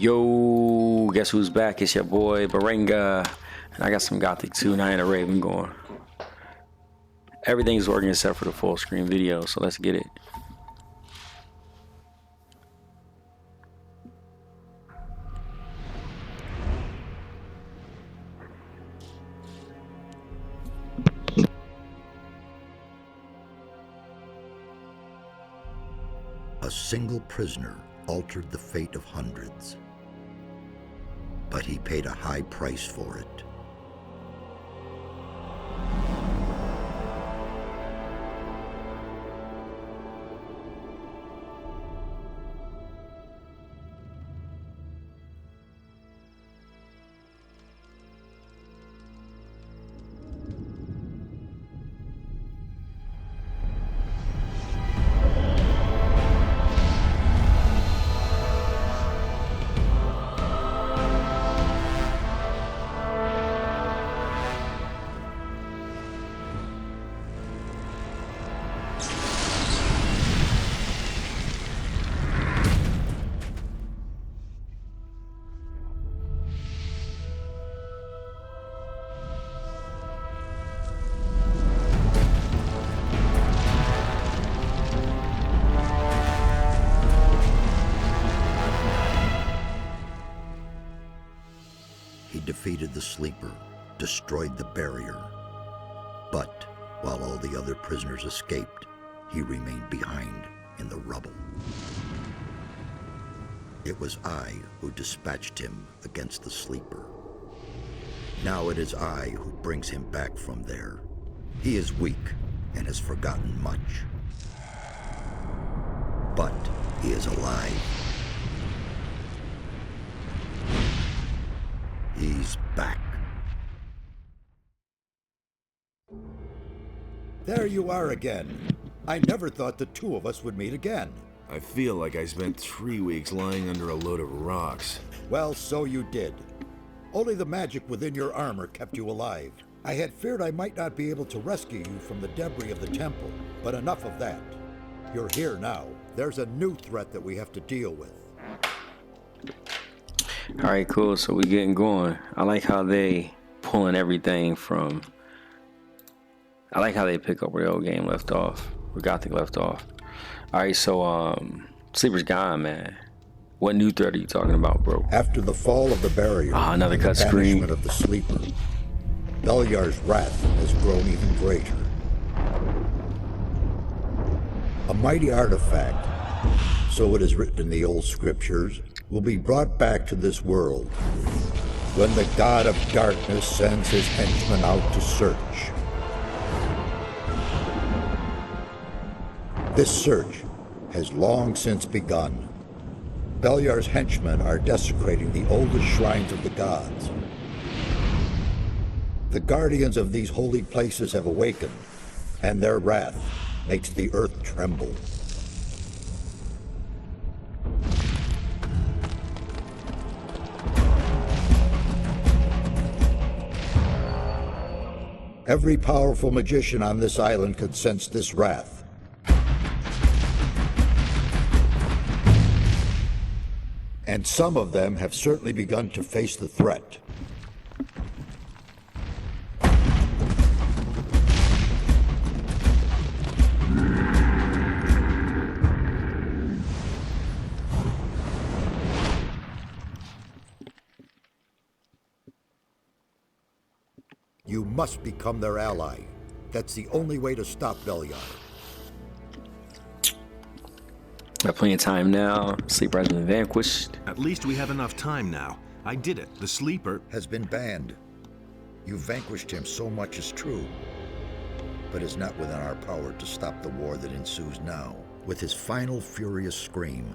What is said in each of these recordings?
Yo, guess who's back? It's your boy Barenga. And I got some Gothic too, and I ain't a Raven going. Everything's working except for the full screen video, so let's get it. A single prisoner altered the fate of hundreds, but he paid a high price for it. He defeated the Sleeper, destroyed the barrier. But while all the other prisoners escaped, he remained behind in the rubble. It was I who dispatched him against the Sleeper. Now it is I who brings him back from there. He is weak and has forgotten much. But he is alive. He's back. There you are again. I never thought the two of us would meet again. I feel like I spent 3 weeks lying under a load of rocks. Well, so you did. Only the magic within your armor kept you alive. I had feared I might not be able to rescue you from the debris of the temple, but enough of that. You're here now. There's a new threat that we have to deal with. All right, cool. So we getting going. I like how they pulling everything from. I like how they pick up where the old game left off, where Gothic left off. All right, so Sleeper's gone, man. What new threat are you talking about, bro? After the fall of the barrier, another and cut the screen. banishment of the Sleeper, Beliar's wrath has grown even greater. A mighty artifact, so it is written in the old scriptures, will be brought back to this world when the god of darkness sends his henchmen out to search. This search has long since begun. Beliar's henchmen are desecrating the oldest shrines of the gods. The guardians of these holy places have awakened, and their wrath makes the earth tremble. Every powerful magician on this island could sense this wrath. And some of them have certainly begun to face the threat. You must become their ally. That's the only way to stop Beliar. Got plenty of time now. Sleeper has been vanquished. At least we have enough time now. I did it. The Sleeper Has been banned. You vanquished him, so much is true. But it's not within our power to stop the war that ensues now. With his final furious scream,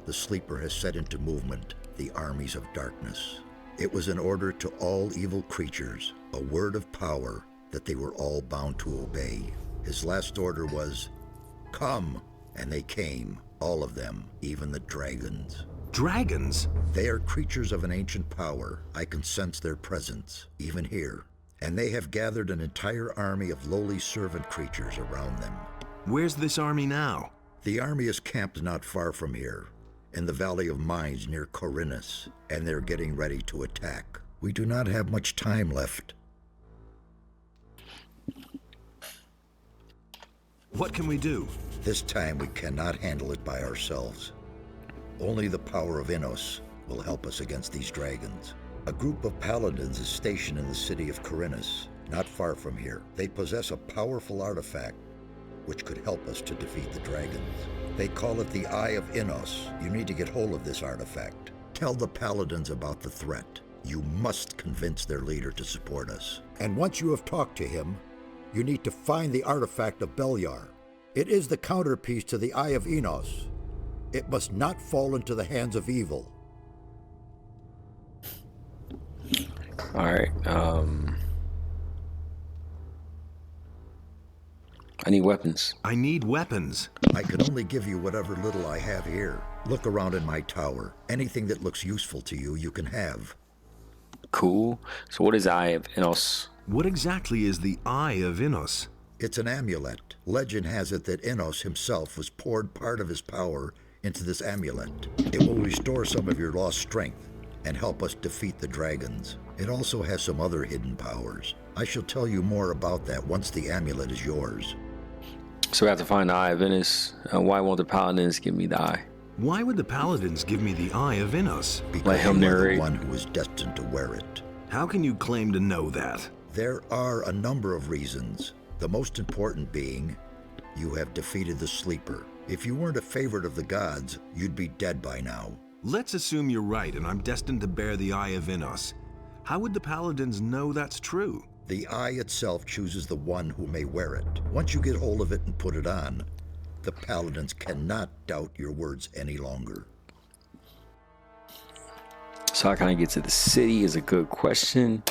the Sleeper has set into movement the armies of darkness. It was an order to all evil creatures, a word of power that they were all bound to obey. His last order was, "Come," and they came, all of them, even the dragons. Dragons? They are creatures of an ancient power. I can sense their presence, even here. And they have gathered an entire army of lowly servant creatures around them. Where's this army now? The army is camped not far from here, in the Valley of Mines near Corinus, and they're getting ready to attack. We do not have much time left. What can we do? This time we cannot handle it by ourselves. Only the power of Innos will help us against these dragons. A group of paladins is stationed in the city of Corinus, not far from here. They possess a powerful artifact which could help us to defeat the dragons. They call it the Eye of Innos. You need to get hold of this artifact. Tell the paladins about the threat. You must convince their leader to support us. And once you have talked to him, you need to find the artifact of Beliar. It is the counterpiece to the Eye of Innos. It must not fall into the hands of evil. All right. I need weapons. I need weapons. I can only give you whatever little I have here. Look around in my tower. Anything that looks useful to you, you can have. Cool. So what is Eye of Innos? What exactly is the Eye of Innos? It's an amulet. Legend has it that Innos himself was poured part of his power into this amulet. It will restore some of your lost strength and help us defeat the dragons. It also has some other hidden powers. I shall tell you more about that once the amulet is yours. So we have to find the Eye of Innos. Why won't the paladins give me the eye? Why would the paladins give me the Eye of Innos? Because Let him you are the narrate. one who is destined to wear it. How can you claim to know that? There are a number of reasons. The most important being, you have defeated the Sleeper. If you weren't a favorite of the gods, you'd be dead by now. Let's assume you're right and I'm destined to bear the Eye of Innos. How would the paladins know that's true? The eye itself chooses the one who may wear it. Once you get hold of it and put it on, the paladins cannot doubt your words any longer. So how can I get to the city is a good question.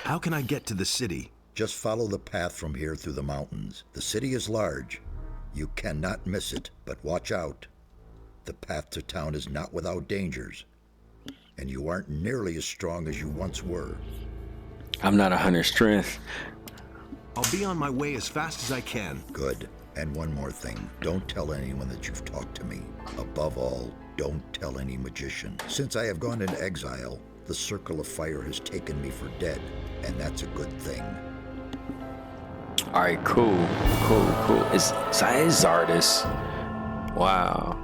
How can I get to the city? Just follow the path from here through the mountains. The city is large. You cannot miss it, but watch out. The path to town is not without dangers, and you aren't nearly as strong as you once were. I'm not 100 strength. I'll be on my way as fast as I can. Good. And one more thing. Don't tell anyone that you've talked to me. Above all, don't tell any magician. Since I have gone into exile, the Circle of Fire has taken me for dead, and that's a good thing. All right, cool. It's Zardis. Wow.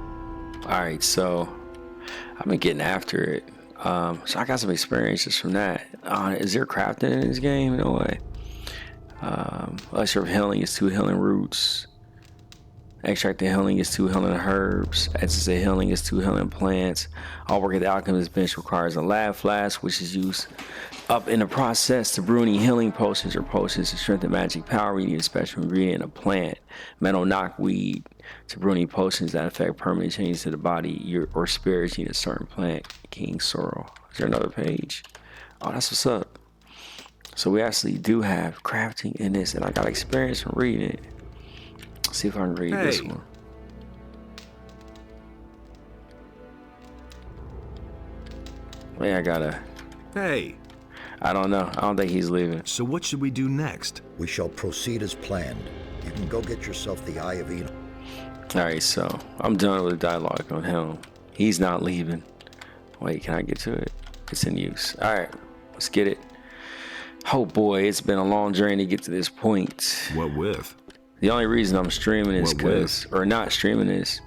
All right, so I've been getting after it. So I got some experiences from that. Is there crafting in this game? No way. Elixir of Healing is 2 healing roots. Extract of Healing is 2 healing herbs. Essence of Healing is 2 healing plants. All work at the Alchemist bench requires a lab flask, which is used up in the process to brew any healing potions or potions to strengthen magic power. You need a special ingredient, a plant. Metal knockweed to brew any potions that affect permanent changes to the body or spirits. You need a certain plant. King Sorrow. Is there another page? Oh, that's what's up. So we actually do have crafting in this, and I got experience from reading it. Let's see if I can read this one. Maybe I gotta. Hey, I don't know. I don't think he's leaving. so what should we do next? We shall proceed as planned. You can go get yourself the Eye of Eno. Alright, so I'm done with the dialogue on him. He's not leaving. Wait, can I get to it? It's in use. Alright, let's get it. Oh boy, it's been a long journey to get to this point. What with? The only reason I'm streaming is What with? or not streaming this,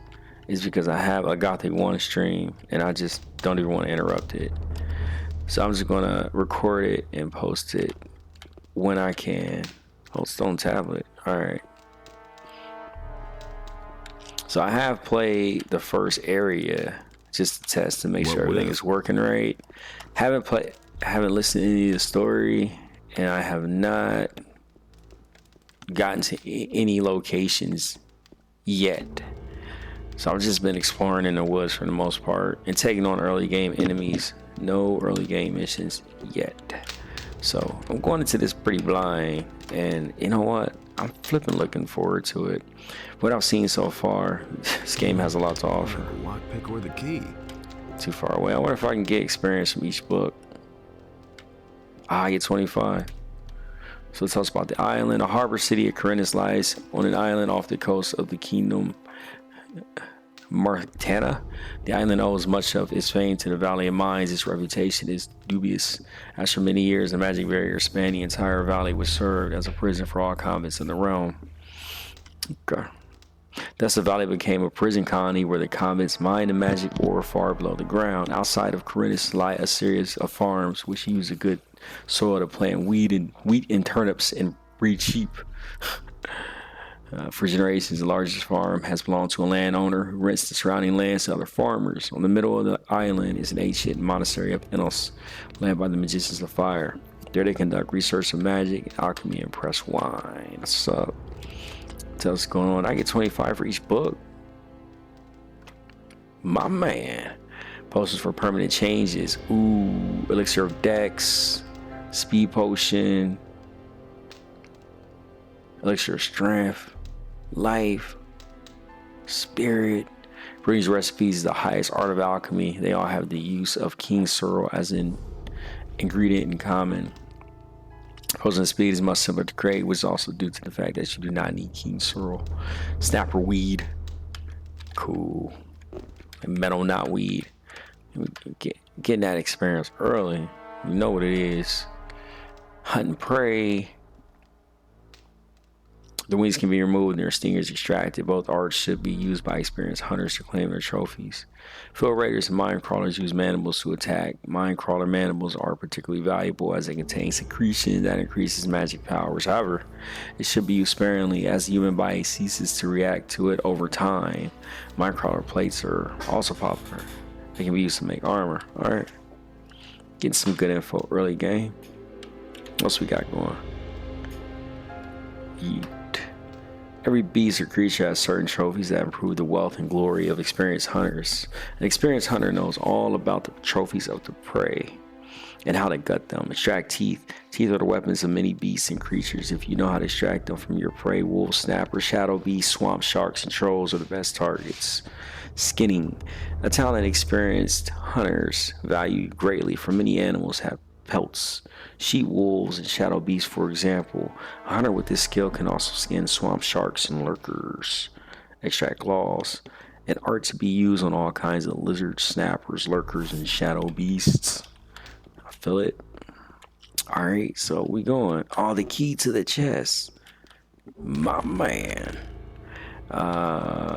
is because I have a Gothic 1 stream and I just don't even want to interrupt it. So I'm just gonna record it and post it when I can. Post on tablet. Alright. So I have played the first area just to test to make What sure everything with? is working right. Haven't listened to any of the story, and I have not gotten to any locations yet. So I've just been exploring in the woods for the most part and taking on early game enemies. No early game missions yet. So I'm going into this pretty blind, and you know what? I'm flipping looking forward to it. What I've seen so far, this game has a lot to offer. The lockpick or the key? Too far away. I wonder if I can get experience from each book. I get 25. So it talks about the island. A harbor city of Corinus lies on an island off the coast of the kingdom Martana. The island owes much of its fame to the Valley of Mines. Its reputation is dubious, as for many years the magic barrier spanning the entire valley was served as a prison for all convicts in the realm. Okay. Thus, the valley became a prison colony where the convicts mined the magic ore far below the ground. Outside of Corinthus lie a series of farms which use a good soil to plant wheat and turnips and breed sheep. For generations, the largest farm has belonged to a landowner who rents the surrounding lands to other farmers. On the middle of the island is an ancient monastery of Enos, led by the magicians of fire. There they conduct research of magic, alchemy, and press wine. What's up? Tell us what's going on. I get 25 for each book. My man. Potions for permanent changes. Ooh, elixir of dex, speed potion, elixir of strength, life, spirit. Brings recipes is the highest art of alchemy. They all have the use of king sorrel as an ingredient in common. Potion speed is much simpler to create, which is also due to the fact that you do not need king sorrel. Snapper weed, cool. And metal knot weed. Getting that experience early. You know what it is. Hunt and prey. The wings can be removed and their stingers extracted. Both arts should be used by experienced hunters to claim their trophies. Field raiders and mine crawlers use mandibles to attack. Mine crawler mandibles are particularly valuable as they contain secretion that increases magic powers. However, it should be used sparingly as the human body ceases to react to it over time. Mine crawler plates are also popular. They can be used to make armor. Alright. Getting some good info early game. What else we got going? Yeet. Every beast or creature has certain trophies that improve the wealth and glory of experienced hunters. An experienced hunter knows all about the trophies of the prey and how to gut them. Extract teeth. Teeth are the weapons of many beasts and creatures. If you know how to extract them from your prey, wolves, snappers, shadow beasts, swamp sharks, and trolls are the best targets. Skinning. A talented, experienced hunters value greatly, for many animals have pelts. Sheep, wolves, and shadow beasts, for example. A hunter with this skill can also skin swamp sharks and lurkers. Extract claws. An art to be used on all kinds of lizards, snappers, lurkers, and shadow beasts. I feel it. Alright, so we going. Oh, the key to the chest. My man.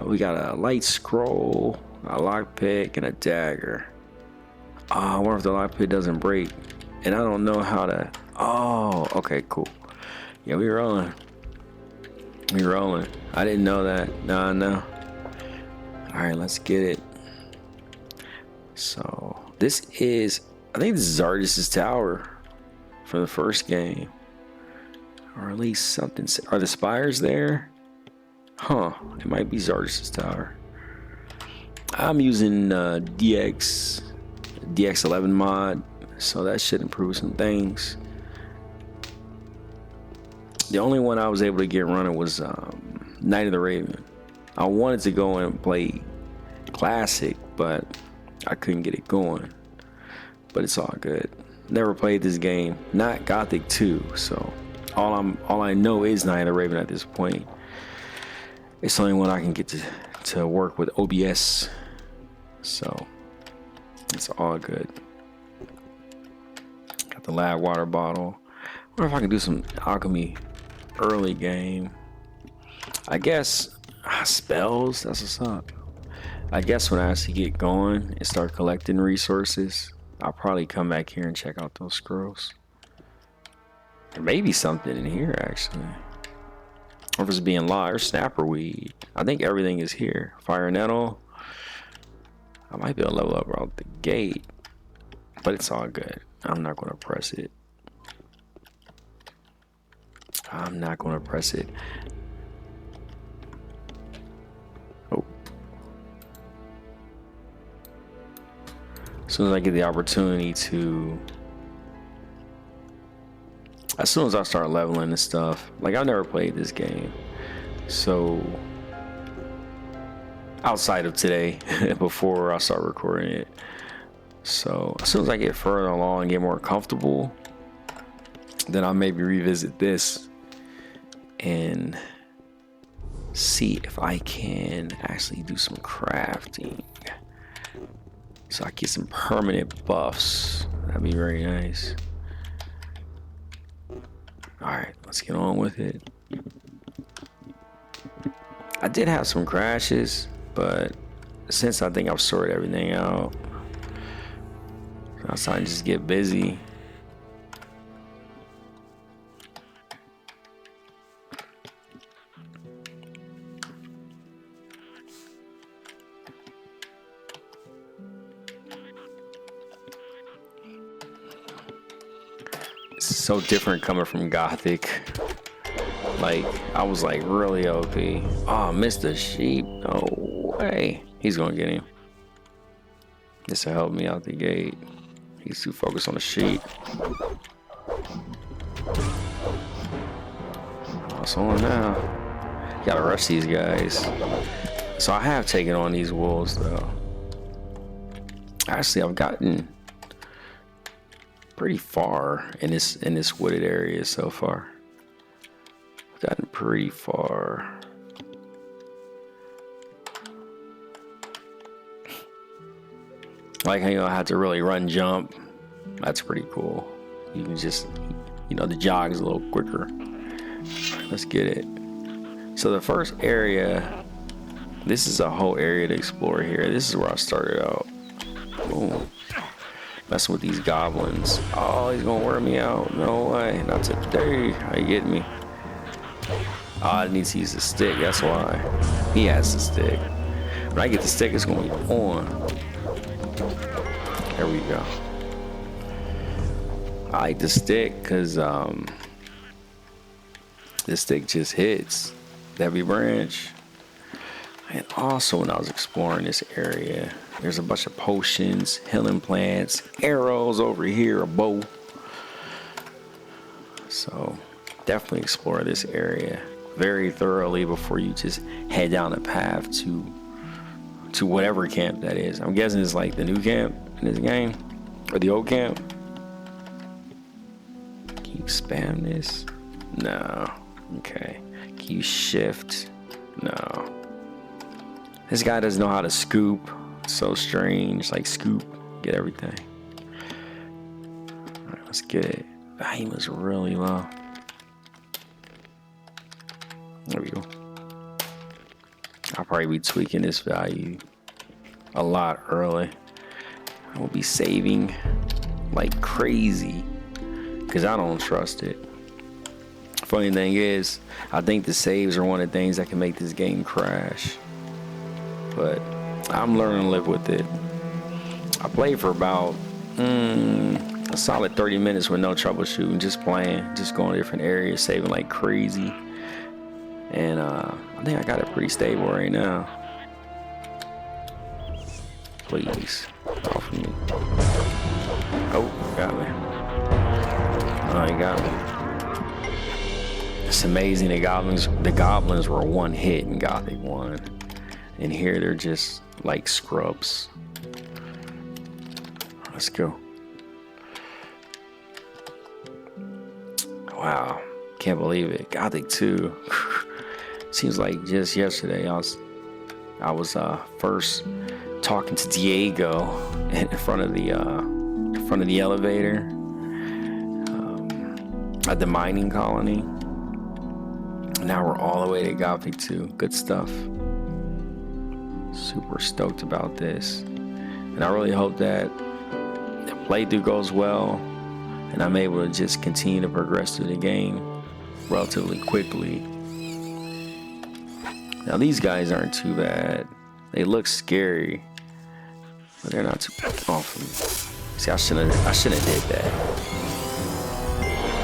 We got a light scroll, a lockpick, and a dagger. I wonder if the lockpick doesn't break. And I don't know how to... Oh, okay, cool. Yeah, we rolling. We rolling. I didn't know that. No. Alright, let's get it. So, this is... I think this is Zardis' tower from the first game. Or at least something... Are the spires there? Huh. It might be Zardis' tower. I'm using DX11 mod. So that should improve some things. The only one I was able to get running was Night of the Raven. I wanted to go and play Classic, but I couldn't get it going. But it's all good. Never played this game. Not Gothic 2, so all I know is Night of the Raven at this point. It's the only one I can get to work with OBS. So it's all good. The lab water bottle. I wonder if I can do some alchemy early game. I guess spells. That's what's up. I guess when I actually get going and start collecting resources, I'll probably come back here and check out those scrolls. There may be something in here actually. Or if it's being locked, or snapper weed. I think everything is here. Fire nettle. I might be able to level up out the gate, but it's all good. I'm not going to press it. I'm not going to press it. Oh. As soon as I get the opportunity to... As soon as I start leveling and stuff. Like, I've never played this game. So... Outside of today, before I start recording it. So as soon as I get further along and get more comfortable, then I'll maybe revisit this and see if I can actually do some crafting. So I get some permanent buffs. That'd be very nice. Alright, let's get on with it. I did have some crashes, but since I think I've sorted everything out, I'm starting to just get busy. It's so different coming from Gothic. Like, I was like really OP. Oh, Mr. Sheep. No way. He's gonna get him. This will help me out the gate. He's too focused on the sheep. What's on now? Gotta rush these guys. So I have taken on these wolves though. Actually, I've gotten pretty far in this wooded area so far. I've gotten pretty far. Like how you don't have to really run jump. That's pretty cool. You can just, you know, the jog's a little quicker. Alright, let's get it. So the first area, this is a whole area to explore here. This is where I started out. Boom. Messing with these goblins. Oh, he's gonna wear me out. No way. Not today. How you getting me? Oh, I need to use the stick. That's why. He has the stick. When I get the stick, it's gonna be on. There we go. I like the stick because the stick just hits the heavy branch. And also when I was exploring this area, there's a bunch of potions, healing plants, arrows over here, a bow. So definitely explore this area very thoroughly before you just head down the path to whatever camp that is. I'm guessing it's like the new camp in this game, or the old camp. Can you spam this? No. Okay. Can you shift? No. This guy doesn't know how to scoop. It's so strange. Like scoop, get everything. All right, let's get it. He was really low. There we go. I'll probably be tweaking this value a lot early. I will be saving like crazy because I don't trust it. Funny thing is, I think the saves are one of the things that can make this game crash. But I'm learning to live with it. I played for about a solid 30 minutes with no troubleshooting, just playing, just going to different areas, saving like crazy. And I think I got it pretty stable right now. Please, off of me. Oh, got me. Oh, he got me. It's amazing. The goblins were one hit in Gothic 1. And here they're just like scrubs. Let's go. Wow, can't believe it. Gothic 2. Seems like just yesterday I was first talking to Diego in front of the elevator at the mining colony. Now we're all the way to Gothic 2. Good stuff. Super stoked about this, and I really hope that the playthrough goes well and I'm able to just continue to progress through the game relatively quickly. Now these guys aren't too bad. They look scary, but they're not too off of me. See, I shouldn't have did that.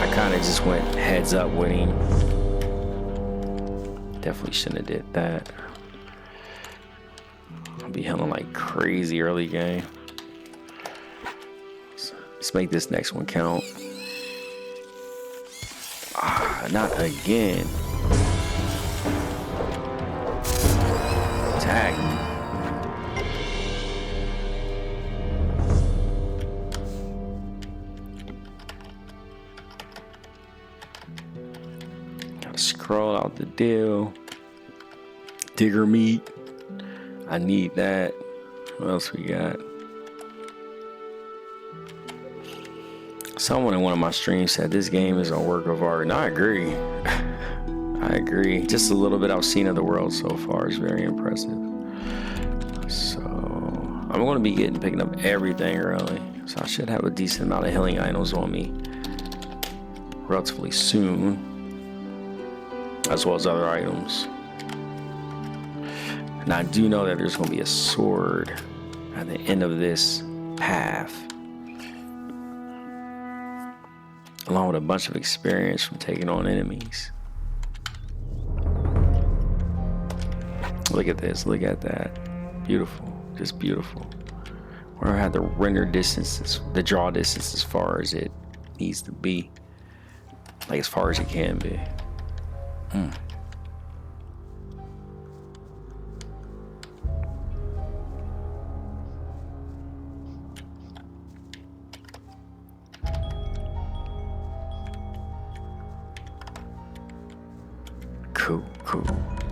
I kind of just went heads up with him. Definitely shouldn't have did that. I'll be healing like crazy early game. So let's make this next one count. Not again. Tag me. Gotta scroll out the deal. Digger meat. I need that. What else we got? Someone in one of my streams said this game is a work of art, and I agree. I agree. Just a little bit I've seen of the world so far is very impressive. So I'm going to be picking up everything early, so I should have a decent amount of healing items on me relatively soon, as well as other items. And I do know that there's going to be a sword at the end of this path, along with a bunch of experience from taking on enemies. Look at this, look at that. Beautiful, just beautiful. Where I had the render distances, the draw distance as far as it needs to be. Like as far as it can be. Cool.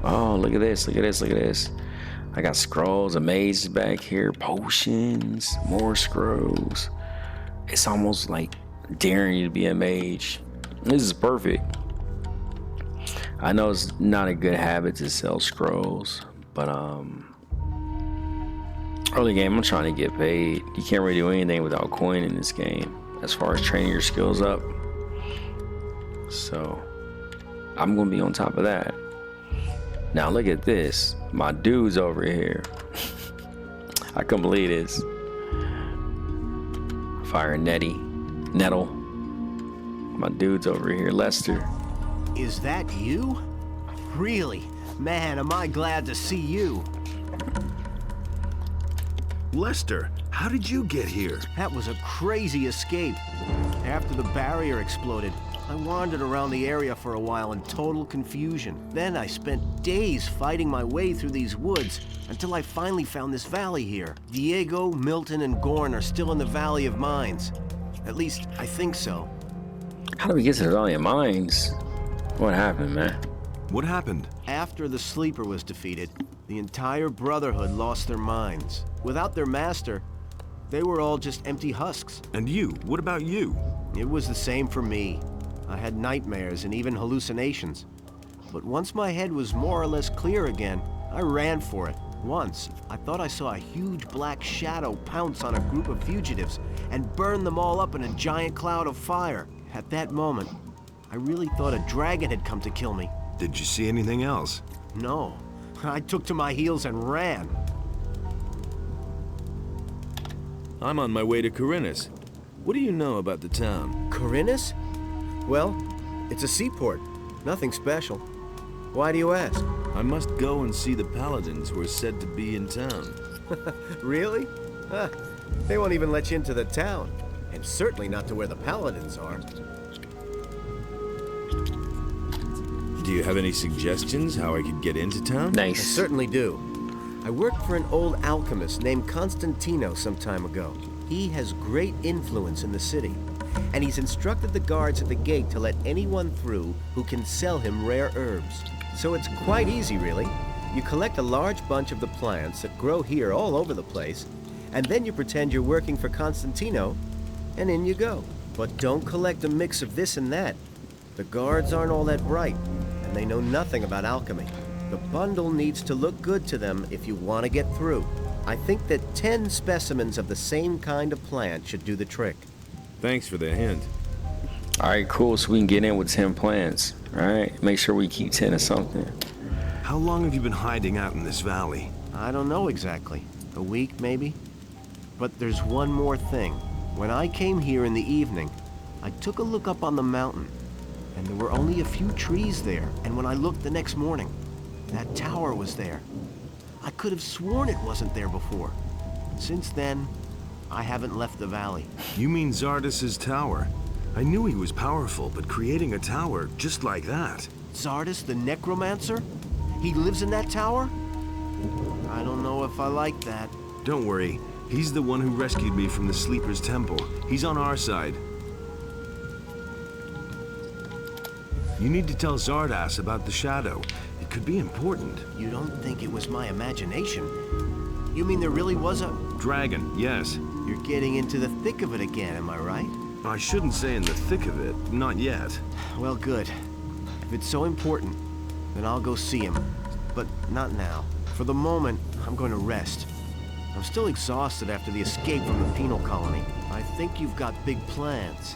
Oh, look at this. I got scrolls, a maze back here, potions, more scrolls. It's almost like daring you to be a mage. This is perfect. I know it's not a good habit to sell scrolls, but early game, I'm trying to get paid. You can't really do anything without coin in this game, as far as training your skills up. So I'm gonna be on top of that. Now look at this. My dude's over here. I couldn't believe this. Fire Nettle. My dude's over here, Lester. Is that you? Really? Man, am I glad to see you. Lester, how did you get here? That was a crazy escape. After the barrier exploded, I wandered around the area for a while in total confusion. Then I spent days fighting my way through these woods until I finally found this valley here. Diego, Milton, and Gorn are still in the Valley of Mines. At least, I think so. How did we get to the Valley of Mines? What happened, man? What happened? After the Sleeper was defeated, the entire Brotherhood lost their minds. Without their master, they were all just empty husks. And you? What about you? It was the same for me. I had nightmares and even hallucinations. But once my head was more or less clear again, I ran for it. Once, I thought I saw a huge black shadow pounce on a group of fugitives and burn them all up in a giant cloud of fire. At that moment, I really thought a dragon had come to kill me. Did you see anything else? No. I took to my heels and ran. I'm on my way to Corinus. What do you know about the town? Corinus? Well, it's a seaport. Nothing special. Why do you ask? I must go and see the paladins who are said to be in town. Really? Huh. They won't even let you into the town. And certainly not to where the paladins are. Do you have any suggestions how I could get into town? I Nice. certainly do. I worked for an old alchemist named Constantino some time ago. He has great influence in the city, and he's instructed the guards at the gate to let anyone through who can sell him rare herbs. So it's quite easy, really. You collect a large bunch of the plants that grow here all over the place, and then you pretend you're working for Constantino, and in you go. But don't collect a mix of this and that. The guards aren't all that bright, and they know nothing about alchemy. The bundle needs to look good to them if you want to get through. I think that 10 specimens of the same kind of plant should do the trick. Thanks for the hint. All right, cool. So we can get in with 10 plants. All right, make sure we keep 10 of something. How long have you been hiding out in this valley? I don't know exactly. A week, maybe? But there's one more thing. When I came here in the evening, I took a look up on the mountain, and there were only a few trees there. And when I looked the next morning, that tower was there. I could have sworn it wasn't there before. Since then, I haven't left the valley. You mean Zardas's tower? I knew he was powerful, but creating a tower just like that... Zardas the Necromancer? He lives in that tower? I don't know if I like that. Don't worry, he's the one who rescued me from the Sleeper's Temple. He's on our side. You need to tell Zardas about the shadow. It could be important. You don't think it was my imagination? You mean there really was a... Dragon, yes. You're getting into the thick of it again, am I right? I shouldn't say in the thick of it. Not yet. Well, good. If it's so important, then I'll go see him. But not now. For the moment, I'm going to rest. I'm still exhausted after the escape from the penal colony. I think you've got big plans.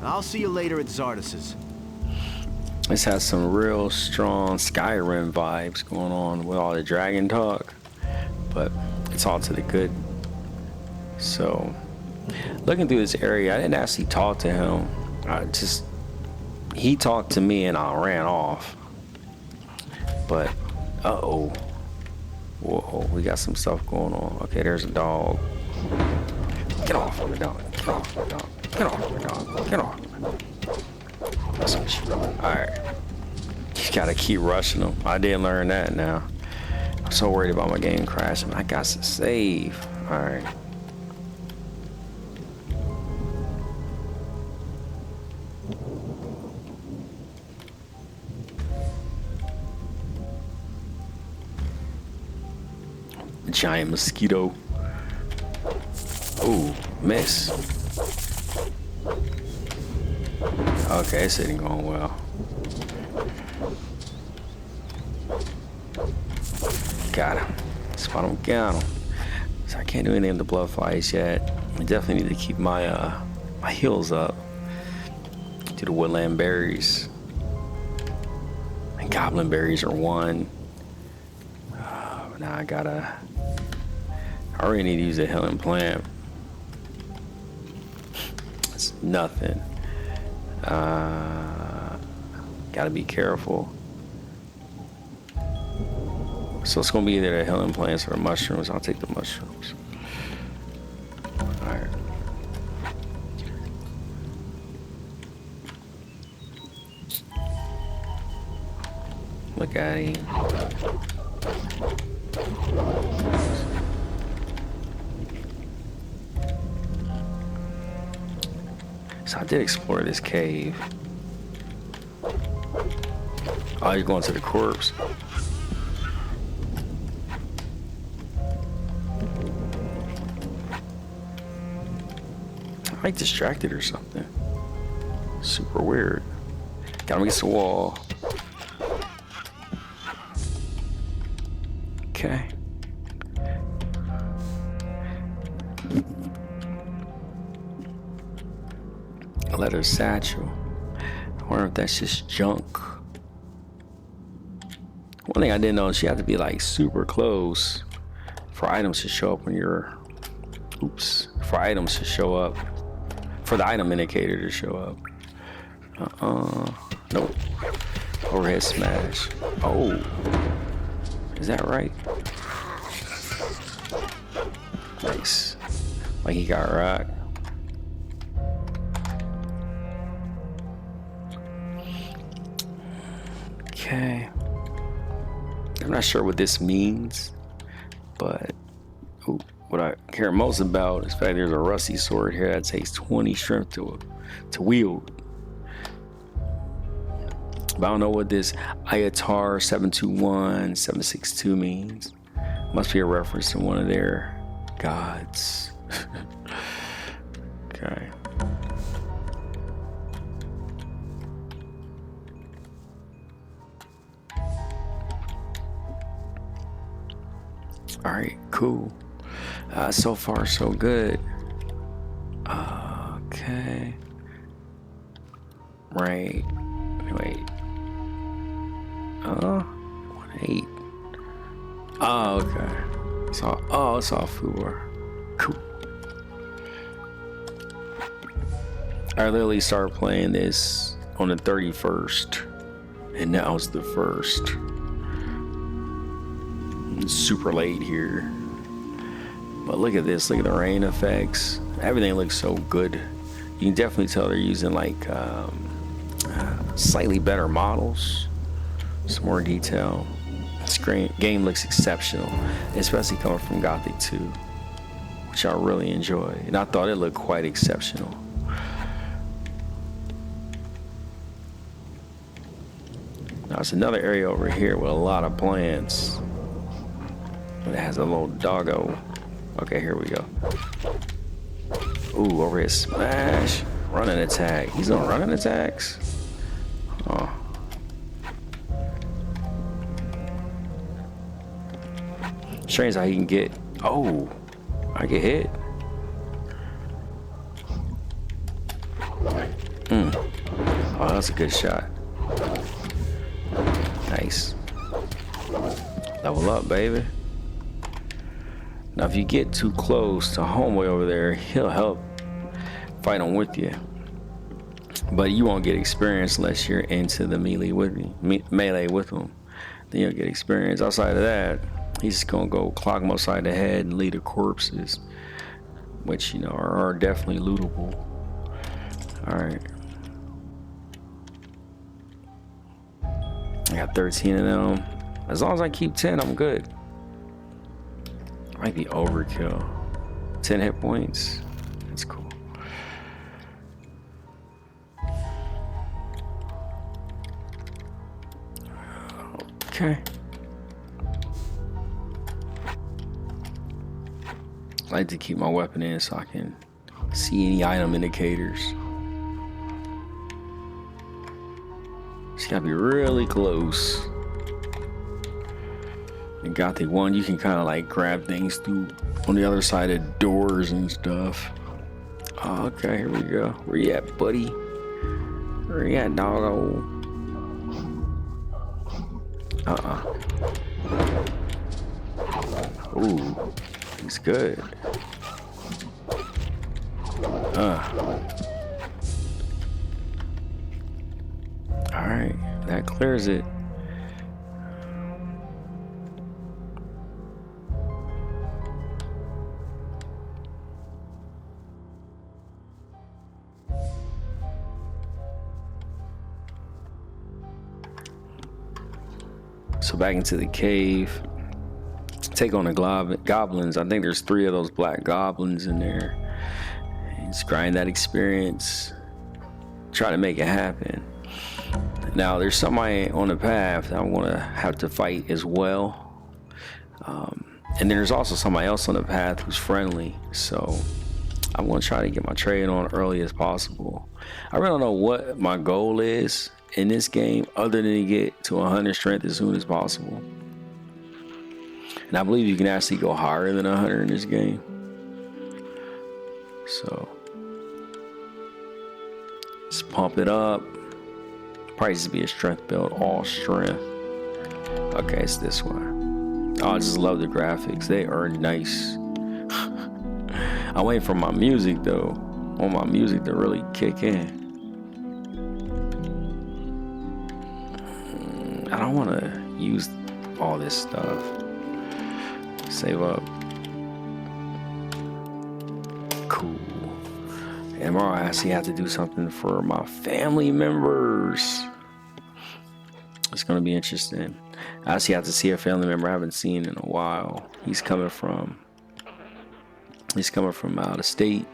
I'll see you later at Zardas's. This has some real strong Skyrim vibes going on with all the dragon talk, but it's all to the good. So, looking through this area, I didn't actually talk to him. He talked to me and I ran off. But, uh-oh. Whoa, we got some stuff going on. Okay, there's a dog. Get off of the dog. Get off of the dog. Get off of the dog. Get off. Alright. You gotta keep rushing them. I did learn that now. I'm so worried about my game crashing. I got to save. Alright. Giant mosquito. Ooh, miss. Okay, this isn't going well. Got him. Spot him, got him. So I can't do anything with the blood flies yet. I definitely need to keep my my heals up. Do the woodland berries. And goblin berries are one. Now I really need to use a healing plant. It's nothing. Gotta be careful. So it's gonna be either the healing plants or the mushrooms. I'll take the mushrooms. Alright. Look at him. So I did explore this cave. Oh, you're going to the corpse. I might distracted or something. Super weird. Got him against the wall. Okay. A leather satchel. I wonder if that's just junk. One thing I didn't know is you have to be like super close for items to show up when you're. Oops. For items to show up. For the item indicator to show up. Nope. Overhead smash. Oh. Is that right? Nice. Like he got rocked. Okay. I'm not sure what this means, but what I care most about is the fact there's a rusty sword here that takes 20 strength to wield. But I don't know what this Ayatar 721 762 means. Must be a reference to one of their gods. Okay. All right, cool. So far, so good. Okay. Right. Wait. 1-8. Oh, okay. It's all food. Cool. I literally started playing this on the 31st, and now it's the 1st. It's super late here. But look at this, look at the rain effects. Everything looks so good. You can definitely tell they're using like slightly better models, some more detail. This game looks exceptional, especially coming from Gothic 2, which I really enjoy. And I thought it looked quite exceptional. there's another area over here with a lot of plants. It has a little doggo. Okay, here we go. Ooh, over here, smash. Running attack. He's on running attacks? Oh. Strange how he can get... Oh, I get hit. Oh, that's a good shot. Nice. Level up, baby. Now, if you get too close to homeboy over there, he'll help fight on with you. But you won't get experience unless you're into the melee with him. Then you'll get experience. Outside of that, he's just gonna go clock him upside the head and lead the corpses, which, you know, are definitely lootable. All right. I got 13 of them. As long as I keep 10, I'm good. Might be overkill. 10 hit points. That's cool. Okay. I like to keep my weapon in so I can see any item indicators. Just gotta be really close. In Gothic 1, you can kind of like grab things through on the other side of doors and stuff. Oh, okay, here we go. Where you at, buddy? Where you at, doggo? Ooh, he's good. Alright, that clears it. So back into the cave. Take on the goblins. I think there's 3 of those black goblins in there. And just grind that experience. Try to make it happen. Now there's somebody on the path that I'm gonna have to fight as well. And then there's also somebody else on the path who's friendly. So I'm gonna try to get my trade on early as possible. I really don't know what my goal is in this game other than to get to 100 strength as soon as possible. And I believe you can actually go higher than 100 in this game. So just pump it up. Probably just be a strength build, all strength. Okay, it's this one. Oh, I just love the graphics. They are nice. I'm waiting for my music though. I want my music to really kick in. I don't want to use all this stuff. Save up. Cool. And tomorrow I actually have to do something for my family members. It's gonna be interesting. I actually have to see a family member I haven't seen in a while. He's coming from out of state.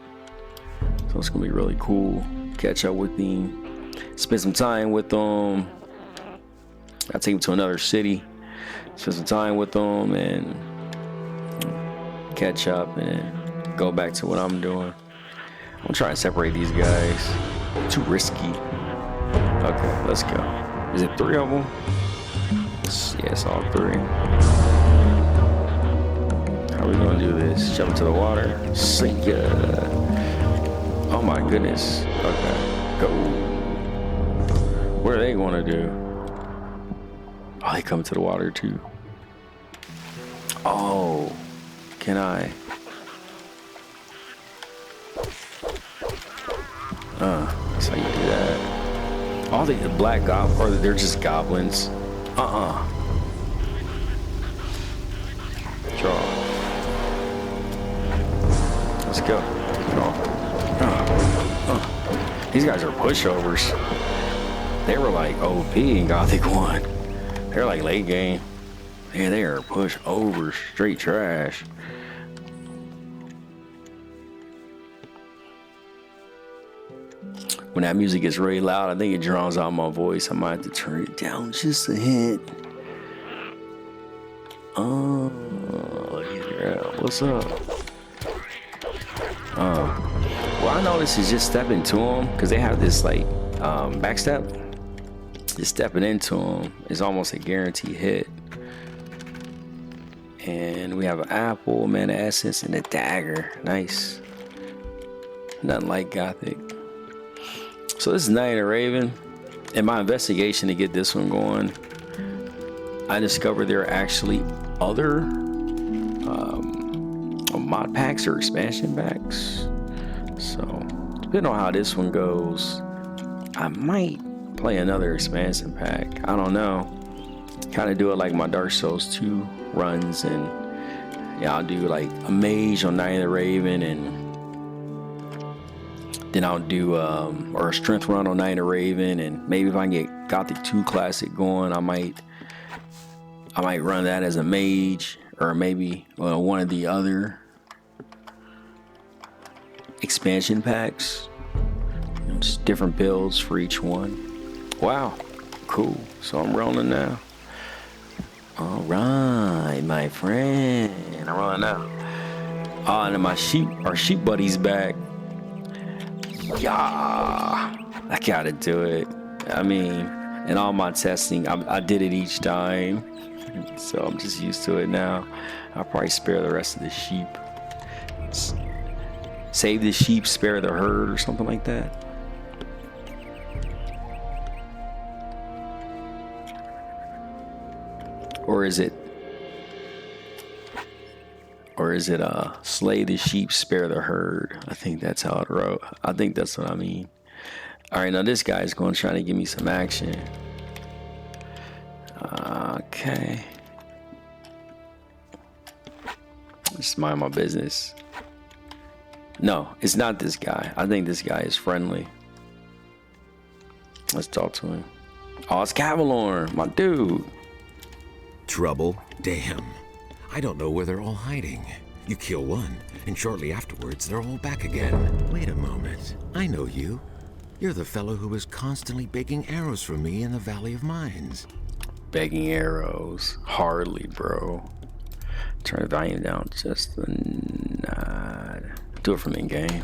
So it's gonna be really cool. Catch up with him. Spend some time with him. I take him to another city. Spend some time with him and catch up and go back to what I'm doing. I'm trying to separate these guys. Too risky. Okay, let's go. Is it 3 of them? Yes, all 3. How are we gonna do this? Jump into the water? Sink ya. Oh my goodness. Okay, go. What are they gonna do? Oh, they come to the water too. Oh, can I? That's how you do that. All the black goblins, or they're just goblins. Draw. Let's go. Draw. These guys are pushovers. They were like OP in Gothic 1. They're like late game. Yeah, they are pushovers, straight trash. when that music gets really loud, I think it drowns out my voice. I might have to turn it down just a hint. Oh, yeah. What's up? Well, I know this is just stepping to them because they have this like backstep. Just stepping into them is almost a guaranteed hit. And we have an apple, mana essence, and a dagger. Nice. Nothing like Gothic. So this is Night of the Raven. In my investigation to get this one going, I discovered there are actually other mod packs or expansion packs. So depending on how this one goes, I might play another expansion pack. I don't know. Kind of do it like my Dark Souls 2 runs, and yeah, I'll do like a mage on Night of the Raven, and then I'll do or a strength run on Night of the Raven, and maybe if I can get Gothic 2 Classic going, I might run that as a mage, or maybe one of the other expansion packs. You know, just different builds for each one. Wow, cool. So I'm rolling now. All right, my friend. I'm rolling now. Oh, and then our sheep buddy's back. Yeah, I gotta do it. I mean, in all my testing, I did it each time. So I'm just used to it now. I'll probably spare the rest of the sheep. Save the sheep, spare the herd, or something like that. Or is it slay the sheep, spare the herd? I think that's how it wrote. I think that's what I mean. All right, now this guy's going to try to give me some action. Okay. Just mind my business. No, it's not this guy. I think this guy is friendly. Let's talk to him. Oh, it's Cavalorn, my dude. Trouble? Damn. I don't know where they're all hiding. You kill one, and shortly afterwards, they're all back again. Wait a moment. I know you. You're the fellow who was constantly begging arrows from me in the Valley of Mines. Begging arrows? Hardly, bro. Turn the volume down just a nod. Do it from in-game.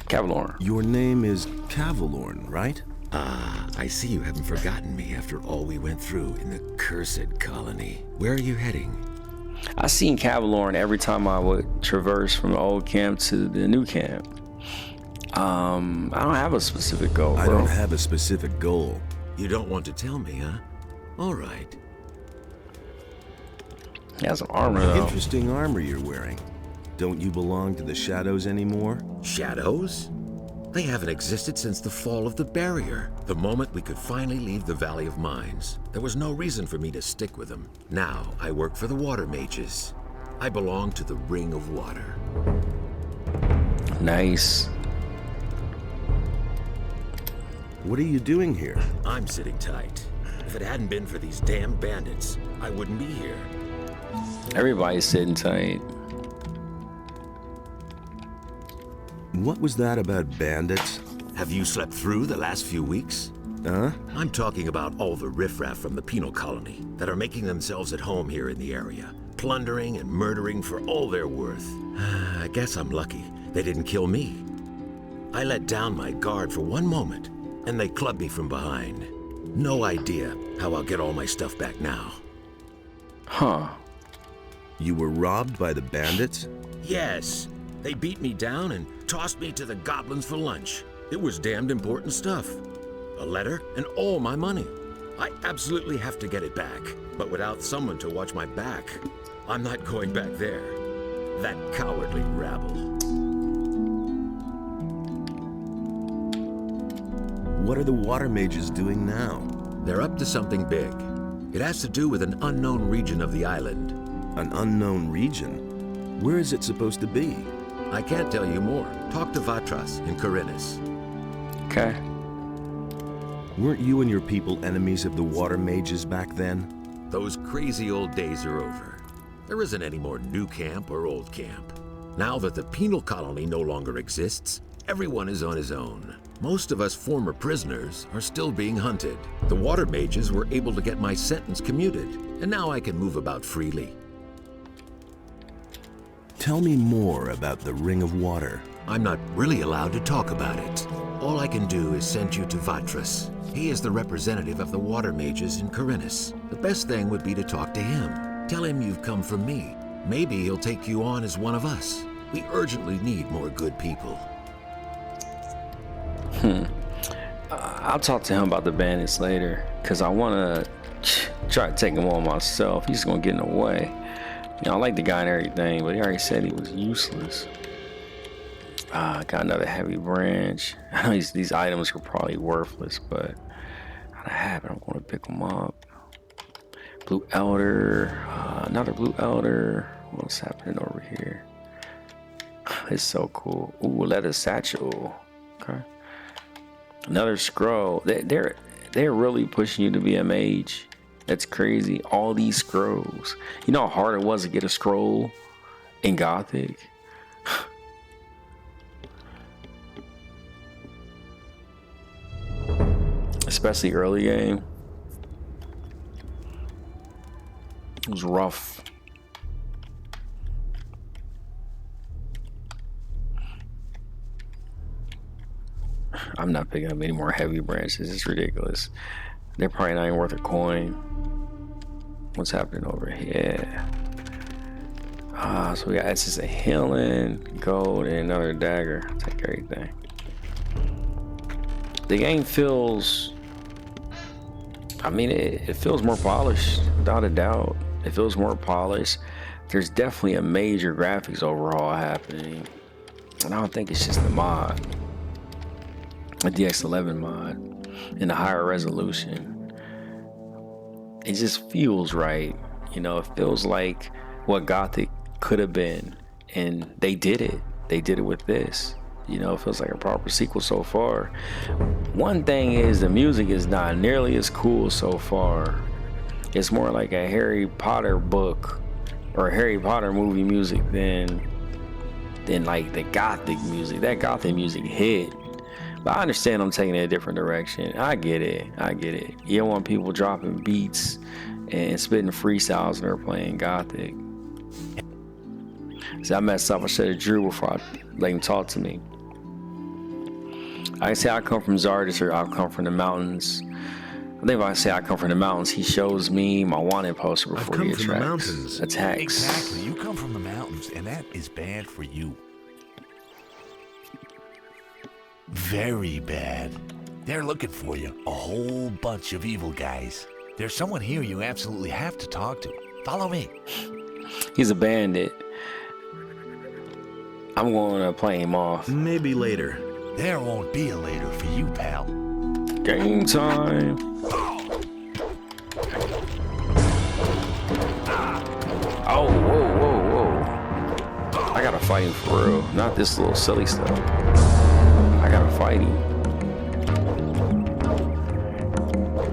Cavalorn. Your name is Cavalorn, right? Ah, I see you haven't forgotten me after all we went through in the cursed colony. Where are you heading? I seen Cavalorn every time I would traverse from the old camp to the new camp. I don't have a specific goal, bro. I don't have a specific goal. You don't want to tell me, huh? All right. He has some armor, though. Interesting armor you're wearing. Don't you belong to the Shadows anymore? Shadows? They haven't existed since the fall of the barrier. The moment we could finally leave the Valley of Mines, there was no reason for me to stick with them. Now I work for the Water Mages. I belong to the Ring of Water. Nice. What are you doing here? I'm sitting tight. If it hadn't been for these damn bandits, I wouldn't be here. Everybody's sitting tight. What was that about bandits? Have you slept through the last few weeks? Huh? I'm talking about all the riffraff from the penal colony that are making themselves at home here in the area, plundering and murdering for all they're worth. I guess I'm lucky they didn't kill me. I let down my guard for one moment, and they clubbed me from behind. No idea how I'll get all my stuff back now. Huh. You were robbed by the bandits? Yes, they beat me down and tossed me to the goblins for lunch. It was damned important stuff. A letter and all my money. I absolutely have to get it back, but without someone to watch my back, I'm not going back there. That cowardly rabble. What are the Water Mages doing now? They're up to something big. It has to do with an unknown region of the island. An unknown region? Where is it supposed to be? I can't tell you more. Talk to Vatras in Carinus. Okay. Weren't you and your people enemies of the Water Mages back then? Those crazy old days are over. There isn't any more new camp or old camp. Now that the penal colony no longer exists, Everyone is on his own. Most of us former prisoners are still being hunted. The water mages were able to get my sentence commuted, and now I can move about freely. Tell me more about the Ring of Water. I'm not really allowed to talk about it. All I can do is send you to Vatras. He is the representative of the water mages in Carinus. The best thing would be to talk to him. Tell him you've come from me. Maybe he'll take you on as one of us. We urgently need more good people. I'll talk to him about the bandits later, because I want to try to take him on myself. He's going to get in the way. You know, I like the guy and everything, but he already said he was useless. Got another heavy branch. I know these items are probably worthless, but out of habit, I'm going to pick them up. Blue Elder. Another Blue Elder. What's happening over here? It's so cool. Ooh, leather satchel. Okay. Another scroll. They're really pushing you to be a mage. That's crazy. All these scrolls. You know how hard it was to get a scroll in Gothic? Especially early game. It was rough. I'm not picking up any more heavy branches. It's ridiculous. They're probably not even worth a coin. What's happening over here? So we got, it's just a healing, gold, and another dagger. I'll take everything. The game feels, I mean, it feels more polished, without a doubt. It feels more polished. There's definitely a major graphics overhaul happening. And I don't think it's just the mod. A DX11 mod in a higher resolution. It just feels right. You know, it feels like what Gothic could have been. And they did it. They did it with this. You know, it feels like a proper sequel so far. One thing is the music is not nearly as cool so far. It's more like a Harry Potter book or a Harry Potter movie music than like the Gothic music. That Gothic music hit. But I understand I'm taking it a different direction. I get it. You don't want people dropping beats and spitting freestyles when they're playing Gothic. See, I messed up. I should have drew before I let him talk to me. I say I come from Zardis, or I come from the mountains. I think if I say I come from the mountains, he shows me my wanted poster before he attacks. Exactly. You come from the mountains, and that is bad for you. Very bad. They're looking for you. A whole bunch of evil guys. There's someone here you absolutely have to talk to. Follow me. He's a bandit. I'm going to play him off. Maybe later. There won't be a later for you, pal. Game time. Oh, whoa. I gotta fight him for real. Not this little silly stuff. I gotta fight him.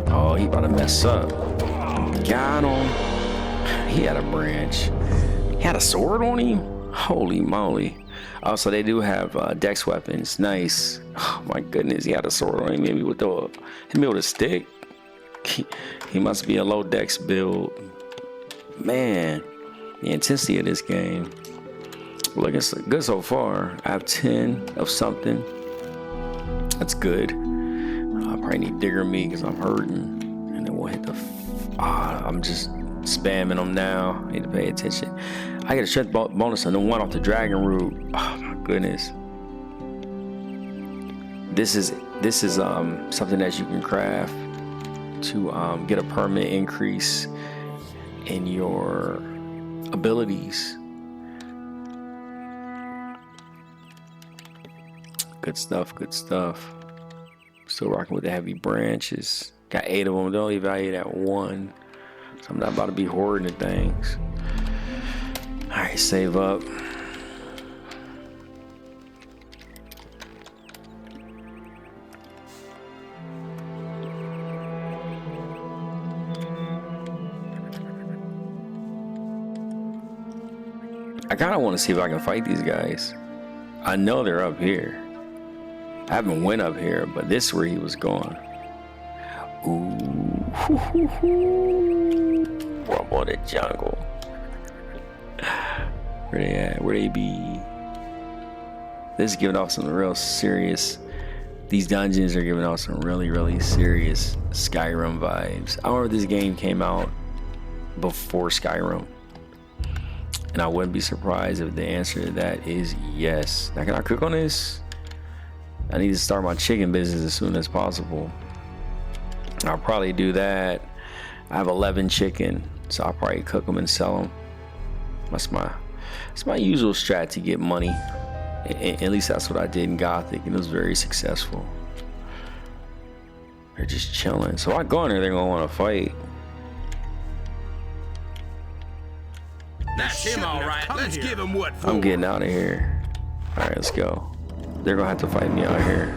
Oh, he about to mess up. Got him. He had a branch. He had a sword on him? Holy moly. Also, they do have dex weapons. Nice. Oh my goodness, he had a sword on him. Maybe with a stick. He must be a low dex build. Man, the intensity of this game. Looking good so far. I have 10 of something. That's good. I probably need digger meat because I'm hurting. And then we'll hit the... I'm just spamming them now. I need to pay attention. I get a strength bonus on the one off the dragon root. Oh my goodness. This is something that you can craft to get a permanent increase in your abilities. Good stuff. Still rocking with the heavy branches. Got 8 of them. They're only valued at 1. So I'm not about to be hoarding the things. Alright, save up. I kind of want to see if I can fight these guys. I know they're up here. I haven't went up here, but this is where he was going. Ooh. Rumble in the jungle. Where they at? Where they be? This is giving off some real serious. These dungeons are giving off some really, really serious Skyrim vibes. I remember this game came out before Skyrim. And I wouldn't be surprised if the answer to that is yes. Now, can I cook on this? I need to start my chicken business as soon as possible. I'll probably do that. I have 11 chicken, so I'll probably cook them and sell them. That's my usual strat to get money. At least that's what I did in Gothic, and it was very successful. They're just chilling. So I go in there, they're gonna want to fight. That's him, all right. Let's give him what for. I'm getting out of here. All right, let's go. They're gonna have to fight me out here.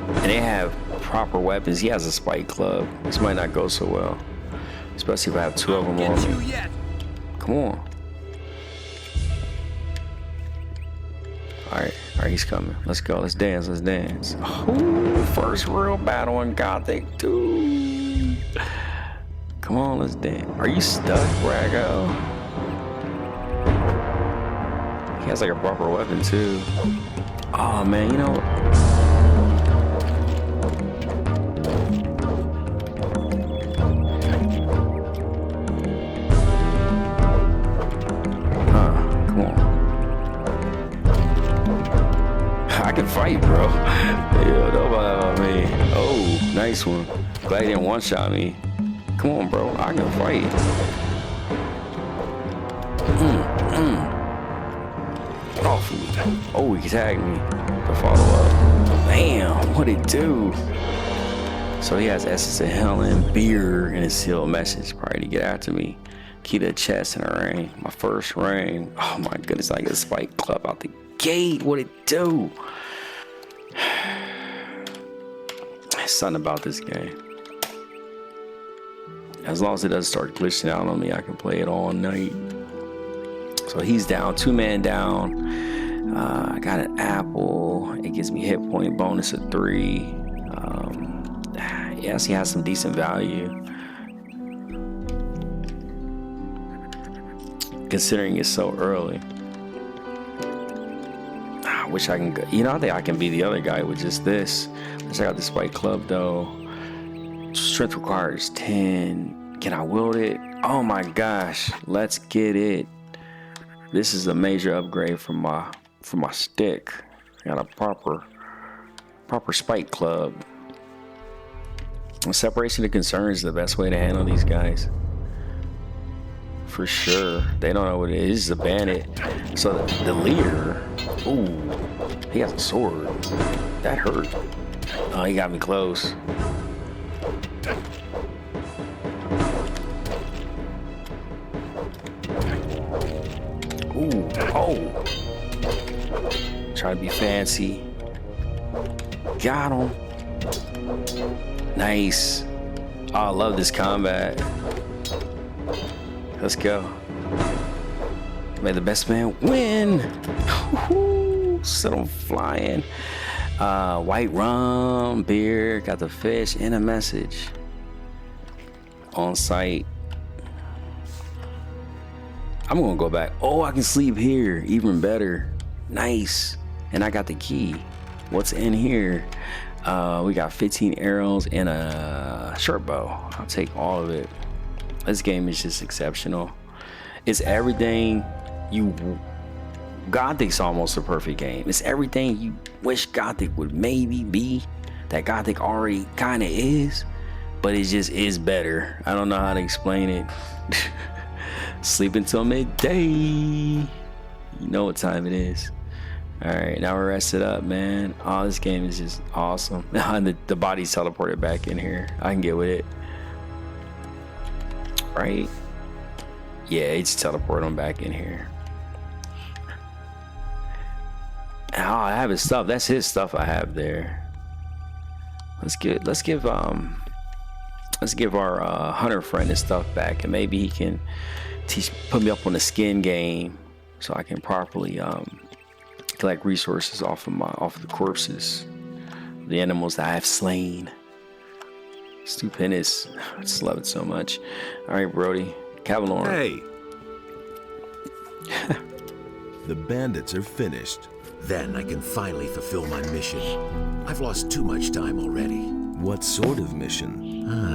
And they have proper weapons. He has a spike club. This might not go so well, especially if I have 2 of them on me. Come on. All right, he's coming. Let's go. Let's dance. Ooh, first real battle in Gothic, dude. Come on, let's dance. Are you stuck, Braggo? He has like a proper weapon too. Oh man, you know. Come on. I can fight, bro. Yo, don't lie about me. Oh, nice one. Glad he didn't one-shot me. Come on, bro. I can fight. Oh, he tagged me to follow up. Damn, what'd it do? So he has Essence of Helen, beer, and a sealed message, probably to get after me. Key to the chest and a ring. My first ring. Oh my goodness, I get a spike club out the gate. What'd it do? There's something about this game. As long as it doesn't start glitching out on me, I can play it all night. So he's down, 2-man down. I got an apple. It gives me hit point bonus of 3. Yes, he has some decent value, considering it's so early. I wish I can go. You know, I think I can be the other guy with just this. Let's check out the spike club though. Strength requires 10. Can I wield it? Oh my gosh, let's get it. This is a major upgrade from my stick. I got a proper spike club. Separation of concerns is the best way to handle these guys. For sure. They don't know what it is. This is a bandit. So the leader, ooh, he has a sword. That hurt. Oh, he got me close. Ooh, oh. Try to be fancy. Got him. Nice. Oh, I love this combat. Let's go. May the best man win. Set him flying. White rum, beer, got the fish, and a message. On site. I'm gonna go back. Oh, I can sleep here. Even better. Nice. And I got the key. What's in here? We got 15 arrows and a short bow. I'll take all of it. This game is just exceptional. It's everything you... Gothic's almost a perfect game. It's everything you wish Gothic would maybe be, that Gothic already kind of is, but it just is better. I don't know how to explain it. Sleep until midday. You know what time it is. All right, now we're rested up, man. Oh, this game is just awesome. The body's teleported back in here. I can get with it. Right? Yeah, it's teleported them back in here. Oh, I have his stuff. That's his stuff I have there. Let's give our hunter friend his stuff back, and maybe he can put me up on the skin game so I can properly collect resources off of the corpses, the animals that I have slain. Stupendous. I just love it so much. All right, Brody. Cavalorn. Hey! The bandits are finished. Then I can finally fulfill my mission. I've lost too much time already. What sort of mission?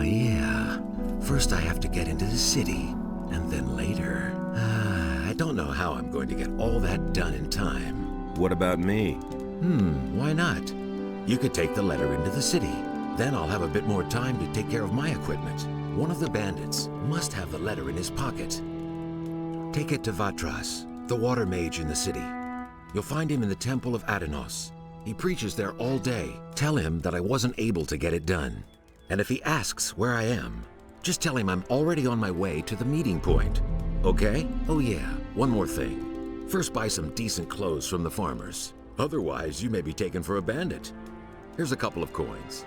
Yeah. First I have to get into the city, and then later. I don't know how I'm going to get all that done in time. What about me? Why not? You could take the letter into the city. Then I'll have a bit more time to take care of my equipment. One of the bandits must have the letter in his pocket. Take it to Vatras, the water mage in the city. You'll find him in the Temple of Adanos. He preaches there all day. Tell him that I wasn't able to get it done. And if he asks where I am, just tell him I'm already on my way to the meeting point. Okay? Oh yeah, one more thing. First buy some decent clothes from the farmers. Otherwise, you may be taken for a bandit. Here's a couple of coins.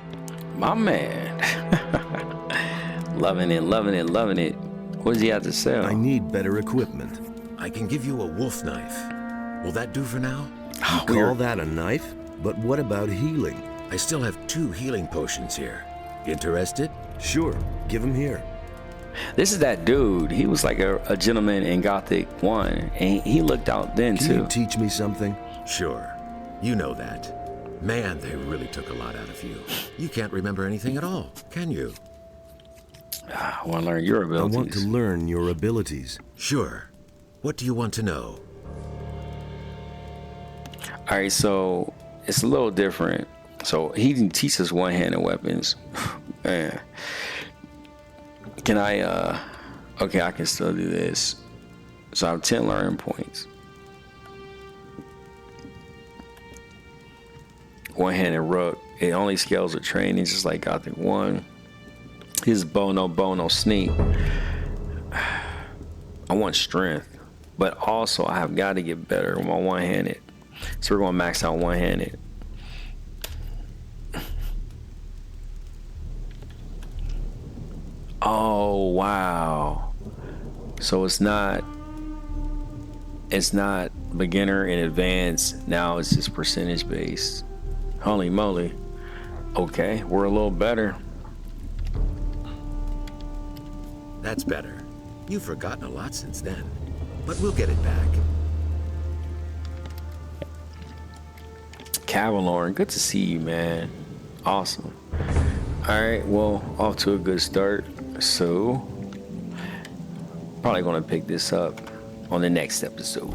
My man. Loving it, loving it, loving it. What does he have to sell? I need better equipment. I can give you a wolf knife. Will that do for now? Oh, Call that a knife? But what about healing? I still have 2 healing potions here. Interested? Sure, give them here. This is that dude. He was like a gentleman in Gothic 1, and he looked out then Can too. you teach me something? Sure. You know that. Man, they really took a lot out of you. You can't remember anything at all, can you? I want to learn your I abilities. want to learn your abilities. Sure. What do you want to know? All right, so it's a little different. So he can teach us one-handed weapons. Man. Can I, okay, I can still do this. So I have 10 learning points. One-handed rook. It only scales with training, just like Gothic 1. His bow, no sneak. I want strength, but also I have got to get better with my one-handed. So we're going to max out one-handed. Oh, wow. So it's not beginner and advanced. Now it's just percentage based. Holy moly. Okay, we're a little better. That's better. You've forgotten a lot since then, but we'll get it back. Cavalorn, good to see you, man. Awesome. All right, well, off to a good start. So, probably going to pick this up on the next episode.